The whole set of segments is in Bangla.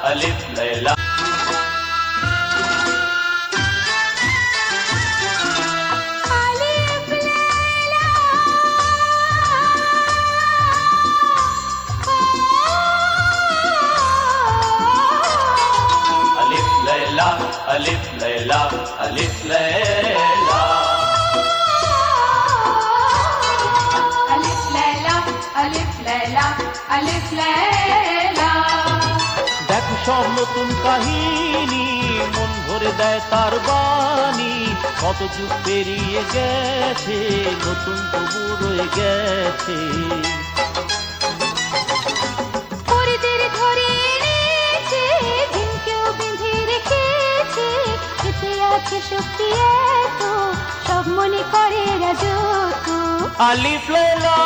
ألف ليلى ألف ليلى ألف ليلى ألف ليلى ألف ليلى ألف ليلى দেখো সব নতুন কাহিনী মন ভরে দেয় তার বাণী কত যুগ পেরিয়ে গেছে নতুন তবু রয়ে গেছে পরিদের ধরে এনেছে দিনকেও বেঁধে রেখেছে এতে আছে শক্তি এত সব মনে করে রাজত্ব আলিফ লায়লা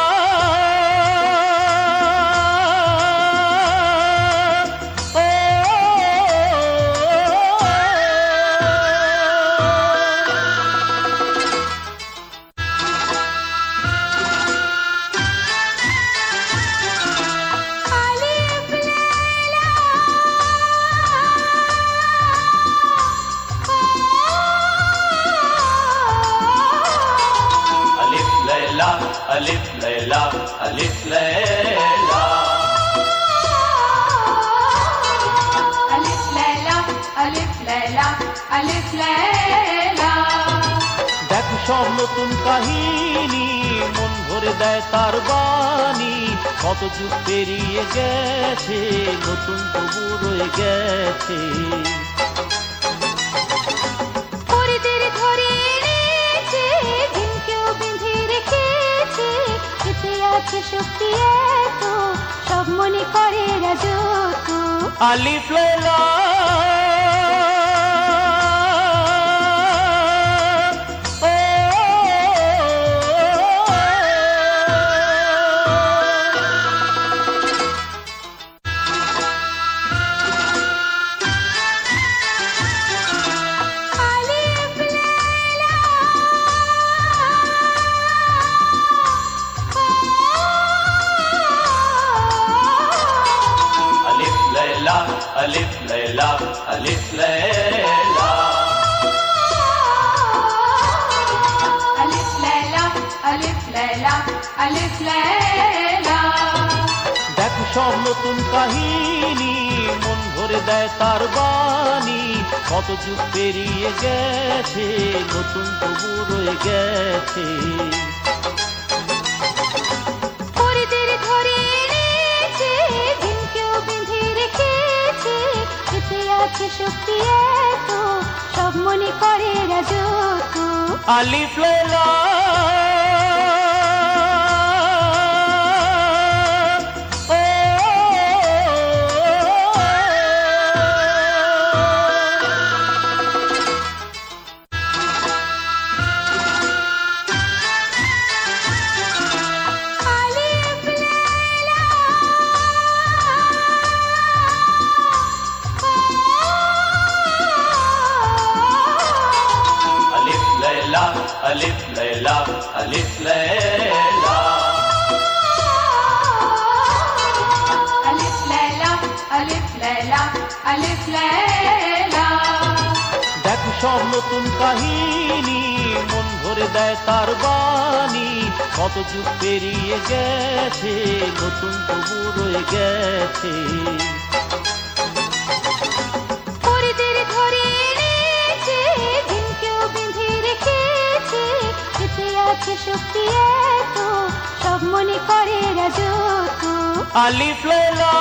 ألف ليلى ألف ليلى ألف ليلى ألف ليلى ألف ليلى দেখো সব নতুন কাহিনী মন ভরে দেয় তার বাণী কত যুগ পেরিয়ে গেছে নতুন তবু রয়ে গেছে পরিদের ধরে এনেছে দিনকেও বেঁধে রেখেছে এতে আছে শক্তি এত সব মনে করে রাজত্ব আলিফ লায়লা ألف ليلى ألف ليلى ألف ليلى ألف ليلى ألف ليلى দেখো সব নতুন কাহিনী মন ভরে দেয় তার বাণী কত যুগ পেরিয়ে গেছে নতুন তবু রয়ে গেছে পরিদের ধরে এনেছে দিনকেও বেঁধে রেখেছে এতে আছে শক্তি এত সব মনে করে রাজত্ব আলিফ লায়লা ألف ليلى ألف ليلى ألف ليلى ألف ليلى ألف ليلى দেখো সব নতুন কাহিনী মন ভরে দেয় তার বাণী কত যুগ পেরিয়ে গেছে নতুন তবু রয়ে গেছে পরিদের ধরে এনেছে দিনকেও বেঁধে রেখেছে এতে আছে শক্তি এত সব মনে করে রাজত্ব আলিফ লায়লা